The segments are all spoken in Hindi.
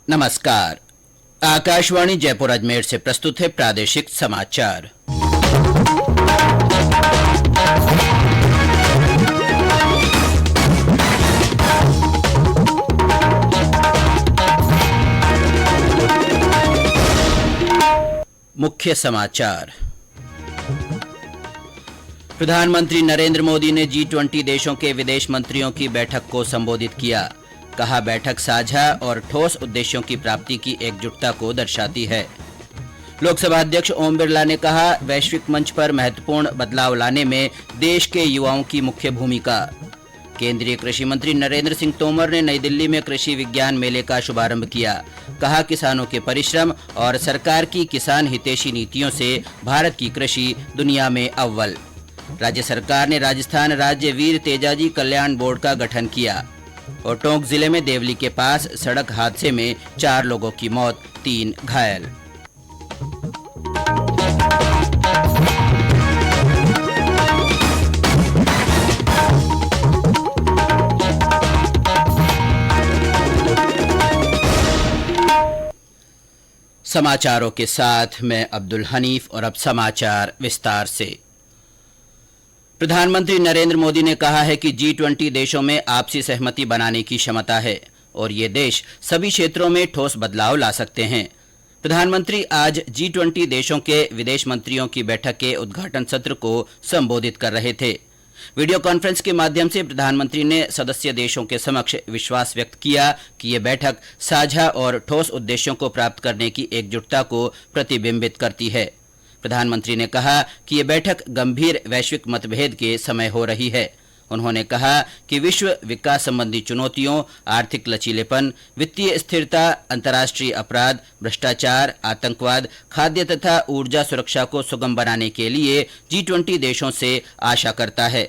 नमस्कार। आकाशवाणी जयपुर अजमेर से प्रस्तुत है प्रादेशिक समाचार। मुख्य समाचार। प्रधानमंत्री नरेंद्र मोदी ने G20 देशों के विदेश मंत्रियों की बैठक को संबोधित किया। कहा, बैठक साझा और ठोस उद्देश्यों की प्राप्ति की एकजुटता को दर्शाती है। लोकसभा अध्यक्ष ओम बिरला ने कहा, वैश्विक मंच पर महत्वपूर्ण बदलाव लाने में देश के युवाओं की मुख्य भूमिका। केंद्रीय कृषि मंत्री नरेंद्र सिंह तोमर ने नई दिल्ली में कृषि विज्ञान मेले का शुभारंभ किया। कहा, किसानों के परिश्रम और सरकार की किसान हितैषी नीतियों से भारत की कृषि दुनिया में अव्वल। राज्य सरकार ने राजस्थान राज्य वीर तेजाजी कल्याण बोर्ड का गठन किया। और टोंक जिले में देवली के पास सड़क हादसे में 4 लोगों की मौत, 3 घायल। समाचारों के साथ मैं अब्दुल हनीफ और अब समाचार विस्तार से। प्रधानमंत्री नरेंद्र मोदी ने कहा है कि G20 देशों में आपसी सहमति बनाने की क्षमता है और ये देश सभी क्षेत्रों में ठोस बदलाव ला सकते हैं। प्रधानमंत्री आज G20 देशों के विदेश मंत्रियों की बैठक के उद्घाटन सत्र को संबोधित कर रहे थे। वीडियो कॉन्फ्रेंस के माध्यम से प्रधानमंत्री ने सदस्य देशों के समक्ष विश्वास व्यक्त किया कि ये बैठक साझा और ठोस उद्देश्यों को प्राप्त करने की एकजुटता को प्रतिबिंबित करती है। प्रधानमंत्री ने कहा कि ये बैठक गंभीर वैश्विक मतभेद के समय हो रही है। उन्होंने कहा कि विश्व विकास संबंधी चुनौतियों, आर्थिक लचीलेपन, वित्तीय स्थिरता, अंतर्राष्ट्रीय अपराध, भ्रष्टाचार, आतंकवाद, खाद्य तथा ऊर्जा सुरक्षा को सुगम बनाने के लिए G20 देशों से आशा करता है।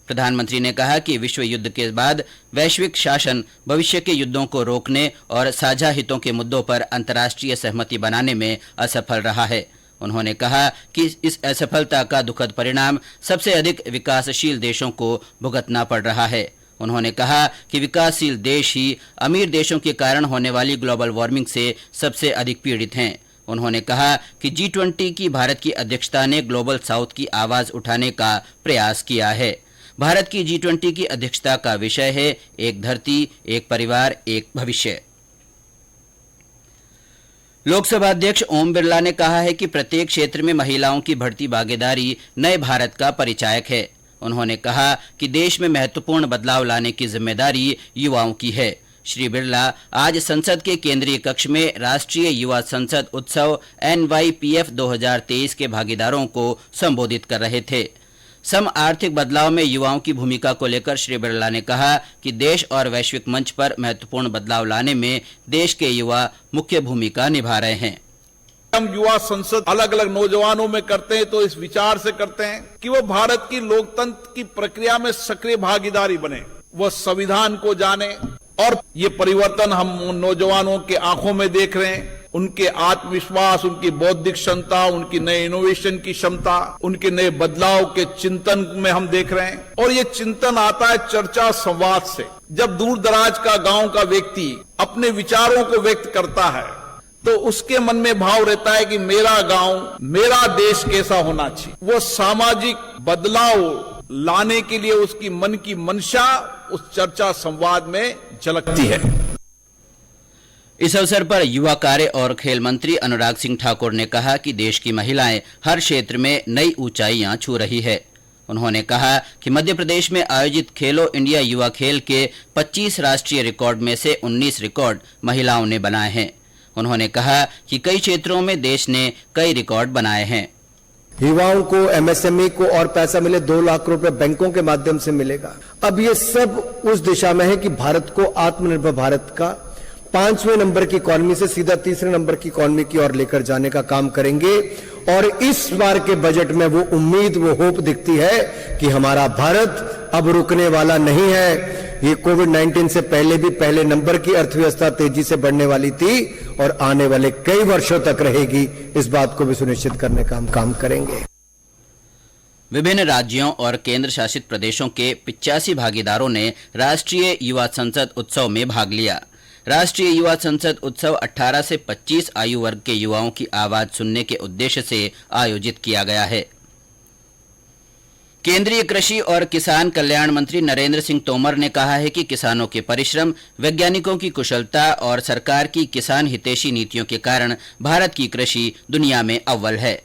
प्रधानमंत्री ने कहा कि विश्व युद्ध के बाद वैश्विक शासन भविष्य के युद्धों को रोकने और साझा हितों के मुद्दों पर अंतर्राष्ट्रीय सहमति बनाने में असफल रहा है। उन्होंने कहा कि इस असफलता का दुखद परिणाम सबसे अधिक विकासशील देशों को भुगतना पड़ रहा है। उन्होंने कहा कि विकासशील देश ही अमीर देशों के कारण होने वाली ग्लोबल वार्मिंग से सबसे अधिक पीड़ित हैं। उन्होंने कहा कि G20 की भारत की अध्यक्षता ने ग्लोबल साउथ की आवाज उठाने का प्रयास किया है। भारत की G20 की अध्यक्षता का विषय है एक धरती, एक परिवार, एक भविष्य। लोकसभा अध्यक्ष ओम बिरला ने कहा है कि प्रत्येक क्षेत्र में महिलाओं की बढ़ती भागीदारी नए भारत का परिचायक है। उन्होंने कहा कि देश में महत्वपूर्ण बदलाव लाने की जिम्मेदारी युवाओं की है। श्री बिरला आज संसद के केंद्रीय कक्ष में राष्ट्रीय युवा संसद उत्सव NYPF 2023 के भागीदारों को संबोधित कर रहे थे। सम आर्थिक बदलाव में युवाओं की भूमिका को लेकर श्री बिरला ने कहा कि देश और वैश्विक मंच पर महत्वपूर्ण बदलाव लाने में देश के युवा मुख्य भूमिका निभा रहे हैं। हम युवा संसद अलग अलग नौजवानों में करते हैं तो इस विचार से करते हैं कि वो भारत की लोकतंत्र की प्रक्रिया में सक्रिय भागीदारी बने, वो संविधान को जाने। और ये परिवर्तन हम उन नौजवानों के आंखों में देख रहे हैं। उनके आत्मविश्वास, उनकी बौद्धिक क्षमता, उनकी नए इनोवेशन की क्षमता, उनके नए बदलाव के चिंतन में हम देख रहे हैं। और ये चिंतन आता है चर्चा संवाद से। जब दूर दराज का गांव का व्यक्ति अपने विचारों को व्यक्त करता है तो उसके मन में भाव रहता है कि मेरा गांव, मेरा देश कैसा होना चाहिए। वो सामाजिक बदलाव लाने के लिए उसकी मन की मंशा उस चर्चा संवाद में झलकती है। इस अवसर पर युवा कार्य और खेल मंत्री अनुराग सिंह ठाकुर ने कहा कि देश की महिलाएं हर क्षेत्र में नई ऊंचाइयां छू रही है। उन्होंने कहा कि मध्य प्रदेश में आयोजित खेलो इंडिया युवा खेल के 25 राष्ट्रीय रिकॉर्ड में से 19 रिकॉर्ड महिलाओं ने बनाए हैं। उन्होंने कहा कि कई क्षेत्रों में देश ने कई रिकॉर्ड बनाए हैं। युवाओं को, MSME को और पैसा मिले, 2 लाख रुपए बैंकों के माध्यम से मिलेगा। अब ये सब उस दिशा में है कि भारत को आत्मनिर्भर भारत का 5वें नंबर की इकॉनमी से सीधा 3रे नंबर की इकॉनमी की ओर लेकर जाने का काम करेंगे। और इस बार के बजट में वो उम्मीद, वो होप दिखती है कि हमारा भारत अब रुकने वाला नहीं है। ये कोविड-19 से पहले भी पहले नंबर की अर्थव्यवस्था तेजी से बढ़ने वाली थी और आने वाले कई वर्षों तक रहेगी। इस बात को भी सुनिश्चित करने का हम काम करेंगे। विभिन्न राज्यों और केंद्र शासित प्रदेशों के 85 भागीदारों ने राष्ट्रीय युवा संसद उत्सव में भाग लिया। राष्ट्रीय युवा संसद उत्सव 18 से 25 आयु वर्ग के युवाओं की आवाज सुनने के उद्देश्य से आयोजित किया गया है। केंद्रीय कृषि और किसान कल्याण मंत्री नरेंद्र सिंह तोमर ने कहा है कि किसानों के परिश्रम, वैज्ञानिकों की कुशलता और सरकार की किसान हितैषी नीतियों के कारण भारत की कृषि दुनिया में अव्वल है।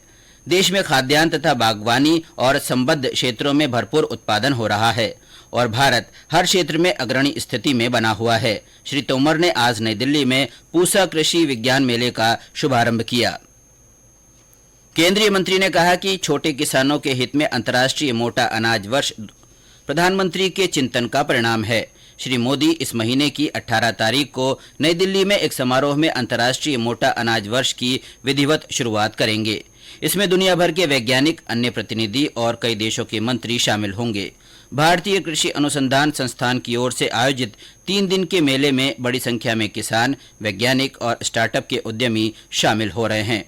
देश में खाद्यान्न तथा बागवानी और संबद्ध क्षेत्रों में भरपूर उत्पादन हो रहा है और भारत हर क्षेत्र में अग्रणी स्थिति में बना हुआ है। श्री तोमर ने आज नई दिल्ली में पूसा कृषि विज्ञान मेले का शुभारंभ किया। केंद्रीय मंत्री ने कहा कि छोटे किसानों के हित में अंतर्राष्ट्रीय मोटा अनाज वर्ष प्रधानमंत्री के चिंतन का परिणाम है। श्री मोदी इस महीने की 18 तारीख को नई दिल्ली में एक समारोह में अंतर्राष्ट्रीय मोटा अनाज वर्ष की विधिवत शुरुआत करेंगे। इसमें दुनिया भर के वैज्ञानिक, अन्य प्रतिनिधि और कई देशों के मंत्री शामिल होंगे। भारतीय कृषि अनुसंधान संस्थान की ओर से आयोजित 3 दिन के मेले में बड़ी संख्या में किसान, वैज्ञानिक और स्टार्टअप के उद्यमी शामिल हो रहे हैं।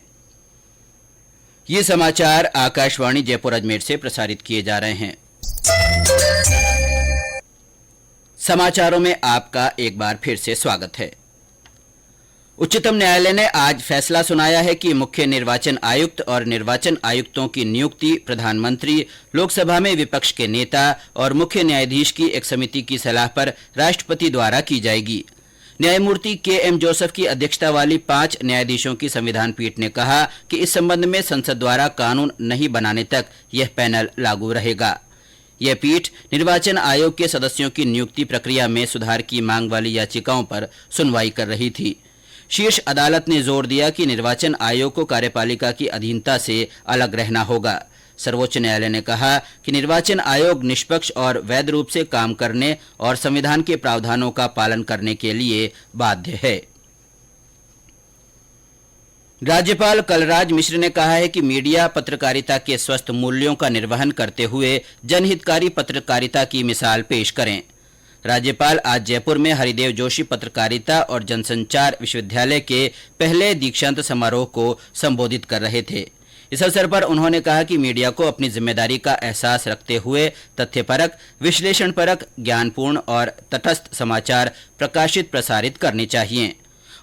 ये समाचार आकाशवाणी जयपुर अजमेर से प्रसारित किए जा रहे हैं। समाचारों में आपका एक बार फिर से स्वागत है। उच्चतम न्यायालय ने आज फैसला सुनाया है कि मुख्य निर्वाचन आयुक्त और निर्वाचन आयुक्तों की नियुक्ति प्रधानमंत्री, लोकसभा में विपक्ष के नेता और मुख्य न्यायाधीश की एक समिति की सलाह पर राष्ट्रपति द्वारा की जाएगी। न्यायमूर्ति के.एम. जोसेफ की अध्यक्षता वाली 5 न्यायाधीशों की संविधान पीठ ने कहा कि इस संबंध में संसद द्वारा कानून नहीं बनाने तक यह पैनल लागू रहेगा। यह पीठ निर्वाचन आयोग के सदस्यों की नियुक्ति प्रक्रिया में सुधार की मांग वाली याचिकाओं पर सुनवाई कर रही थी। शीर्ष अदालत ने जोर दिया कि निर्वाचन आयोग को कार्यपालिका की अधीनता से अलग रहना होगा। सर्वोच्च न्यायालय ने कहा कि निर्वाचन आयोग निष्पक्ष और वैध रूप से काम करने और संविधान के प्रावधानों का पालन करने के लिए बाध्य है। राज्यपाल कलराज मिश्र ने कहा है कि मीडिया पत्रकारिता के स्वस्थ मूल्यों का निर्वहन करते हुए जनहितकारी पत्रकारिता की मिसाल पेश करें। राज्यपाल आज जयपुर में हरिदेव जोशी पत्रकारिता और जनसंचार विश्वविद्यालय के पहले दीक्षांत समारोह को संबोधित कर रहे थे। इस अवसर पर उन्होंने कहा कि मीडिया को अपनी जिम्मेदारी का एहसास रखते हुए तथ्यपरक, विश्लेषणपरक, ज्ञानपूर्ण और तटस्थ समाचार प्रकाशित प्रसारित करने चाहिए।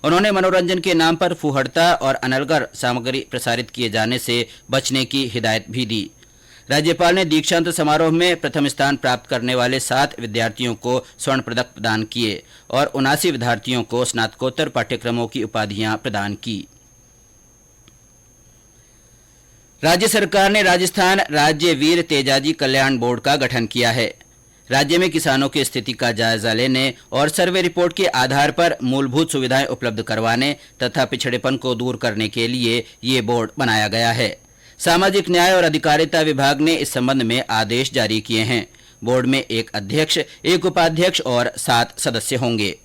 उन्होंने मनोरंजन के नाम पर फूहड़ता और अनर्गल सामग्री प्रसारित किए जाने से बचने की हिदायत भी दी। राज्यपाल ने दीक्षांत समारोह में प्रथम स्थान प्राप्त करने वाले 7 विद्यार्थियों को स्वर्ण पदक प्रदान किए और 79 विद्यार्थियों को स्नातकोत्तर पाठ्यक्रमों की उपाधियां प्रदान की। राज्य सरकार ने राजस्थान राज्य वीर तेजाजी कल्याण बोर्ड का गठन किया है। राज्य में किसानों की स्थिति का जायजा लेने और सर्वे रिपोर्ट के आधार पर मूलभूत सुविधाएं उपलब्ध करवाने तथा पिछड़ेपन को दूर करने के लिए ये बोर्ड बनाया गया है। सामाजिक न्याय और अधिकारिता विभाग ने इस संबंध में आदेश जारी किए हैं। बोर्ड में 1 अध्यक्ष, 1 उपाध्यक्ष और 7 सदस्य होंगे।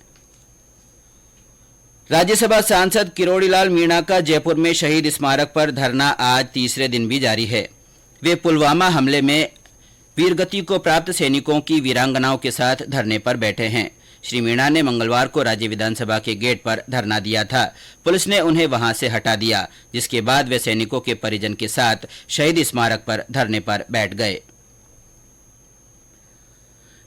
राज्यसभा सांसद किरोड़ीलाल मीणा का जयपुर में शहीद स्मारक पर धरना आज तीसरे दिन भी जारी है। वे पुलवामा हमले में वीरगति को प्राप्त सैनिकों की वीरांगनाओं के साथ धरने पर बैठे हैं। श्री मीणा ने मंगलवार को राज्य विधानसभा के गेट पर धरना दिया था। पुलिस ने उन्हें वहां से हटा दिया, जिसके बाद वे सैनिकों के परिजन के साथ शहीद स्मारक पर धरने पर बैठ गए।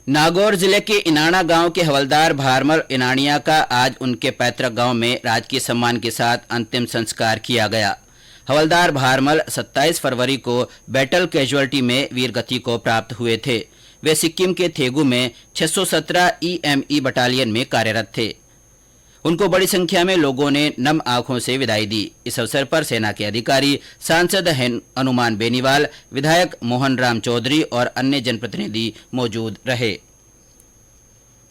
नागौर जिले के इनाणा गांव के हवलदार भारमल इनाणिया का आज उनके पैतृक गांव में राजकीय सम्मान के साथ अंतिम संस्कार किया गया। हवलदार भारमल 27 फरवरी को बैटल कैजुअल्टी में वीरगति को प्राप्त हुए थे। वे सिक्किम के थेगू में 617 EME बटालियन में कार्यरत थे। उनको बड़ी संख्या में लोगों ने नम आंखों से विदाई दी। इस अवसर पर सेना के अधिकारी, सांसद हनुमान बेनीवाल, विधायक मोहन राम चौधरी और अन्य जनप्रतिनिधि मौजूद रहे।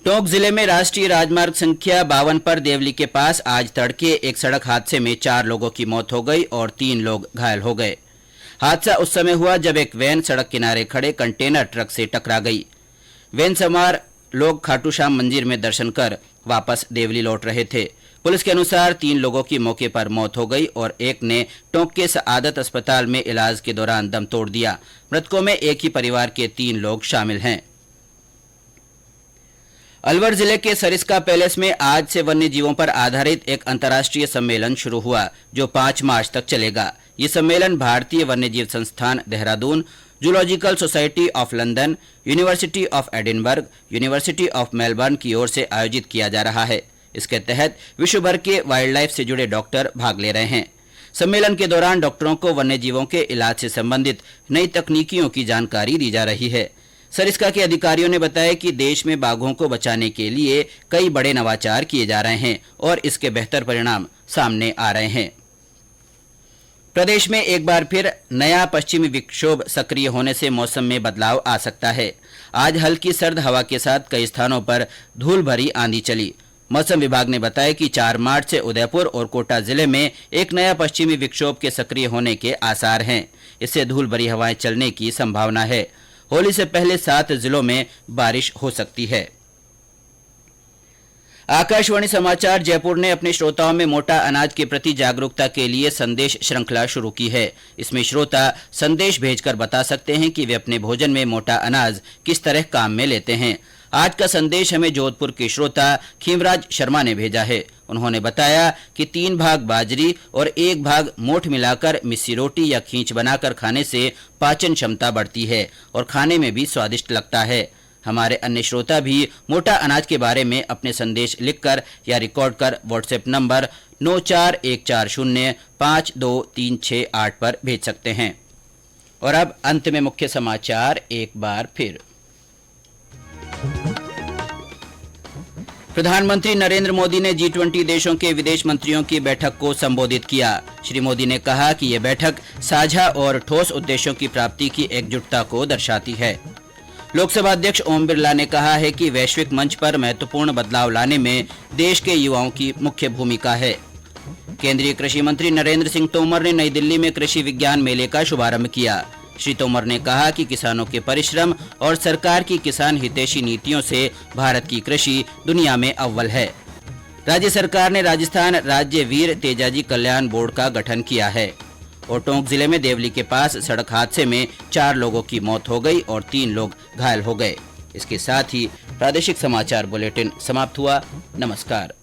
टोंक जिले में राष्ट्रीय राजमार्ग संख्या 52 पर देवली के पास आज तड़के एक सड़क हादसे में 4 लोगों की मौत हो गई और 3 लोग घायल हो गए। हादसा उस समय हुआ जब एक वैन सड़क किनारे खड़े कंटेनर ट्रक से टकरा गई। वैन सवार लोग खाटू श्याम मंदिर में दर्शन कर वापस देवली लौट रहे थे। पुलिस के अनुसार 3 लोगों की मौके पर मौत हो गई और एक ने टोंक के सआदत अस्पताल में इलाज के दौरान दम तोड़ दिया। मृतकों में एक ही परिवार के 3 लोग शामिल हैं। अलवर जिले के सरिस्का पैलेस में आज से वन्य जीवों पर आधारित एक अंतर्राष्ट्रीय सम्मेलन शुरू हुआ, जो 5 मार्च तक चलेगा। ये सम्मेलन भारतीय वन्यजीव संस्थान Dehradun, zoological society of London, university of Edinburgh, university of Melbourne की ओर से आयोजित किया जा रहा है। इसके तहत विश्व भर के वाइल्ड लाइफ से जुड़े डॉक्टर भाग ले रहे हैं। सम्मेलन के दौरान डॉक्टरों को वन्य जीवों के इलाज से संबंधित नई तकनीकियों की जानकारी दी जा रही है। सरिस्का के अधिकारियों ने बताया कि देश में बाघों को बचाने के लिए कई बड़े नवाचार किए जा रहे हैं और इसके बेहतर परिणाम सामने आ रहे हैं। प्रदेश में एक बार फिर नया पश्चिमी विक्षोभ सक्रिय होने से मौसम में बदलाव आ सकता है। आज हल्की सर्द हवा के साथ कई स्थानों पर धूल भरी आंधी चली। मौसम विभाग ने बताया कि 4 मार्च से उदयपुर और कोटा जिले में एक नया पश्चिमी विक्षोभ के सक्रिय होने के आसार हैं। इससे धूल भरी हवाएं चलने की संभावना है। होली से पहले 7 जिलों में बारिश हो सकती है। आकाशवाणी समाचार जयपुर ने अपने श्रोताओं में मोटा अनाज के प्रति जागरूकता के लिए संदेश श्रृंखला शुरू की है। इसमें श्रोता संदेश भेजकर बता सकते हैं कि वे अपने भोजन में मोटा अनाज किस तरह काम में लेते हैं। आज का संदेश हमें जोधपुर के श्रोता खीमराज शर्मा ने भेजा है। उन्होंने बताया कि 3 भाग बाजरी और 1 भाग मोठ मिलाकर मिस्सी रोटी या खींच बनाकर खाने से पाचन क्षमता बढ़ती है और खाने में भी स्वादिष्ट लगता है। हमारे अन्य श्रोता भी मोटा अनाज के बारे में अपने संदेश लिखकर या रिकॉर्ड कर व्हाट्सएप नंबर 9414052368 पर भेज सकते हैं। और अब अंत में मुख्य समाचार एक बार फिर। प्रधानमंत्री नरेंद्र मोदी ने G20 देशों के विदेश मंत्रियों की बैठक को संबोधित किया। श्री मोदी ने कहा कि यह बैठक साझा और ठोस उद्देश्यों की प्राप्ति की एकजुटता को दर्शाती है। लोकसभा अध्यक्ष ओम बिरला ने कहा है कि वैश्विक मंच पर महत्वपूर्ण बदलाव लाने में देश के युवाओं की मुख्य भूमिका है। केंद्रीय कृषि मंत्री नरेंद्र सिंह तोमर ने नई दिल्ली में कृषि विज्ञान मेले का शुभारंभ किया। श्री तोमर ने कहा कि किसानों के परिश्रम और सरकार की किसान हितैषी नीतियों से भारत की कृषि दुनिया में अव्वल है। राज्य सरकार ने राजस्थान राज्य वीर तेजाजी कल्याण बोर्ड का गठन किया है। और टोंक जिले में देवली के पास सड़क हादसे में 4 लोगों की मौत हो गई और 3 लोग घायल हो गए। इसके साथ ही प्रादेशिक समाचार बुलेटिन समाप्त हुआ। नमस्कार।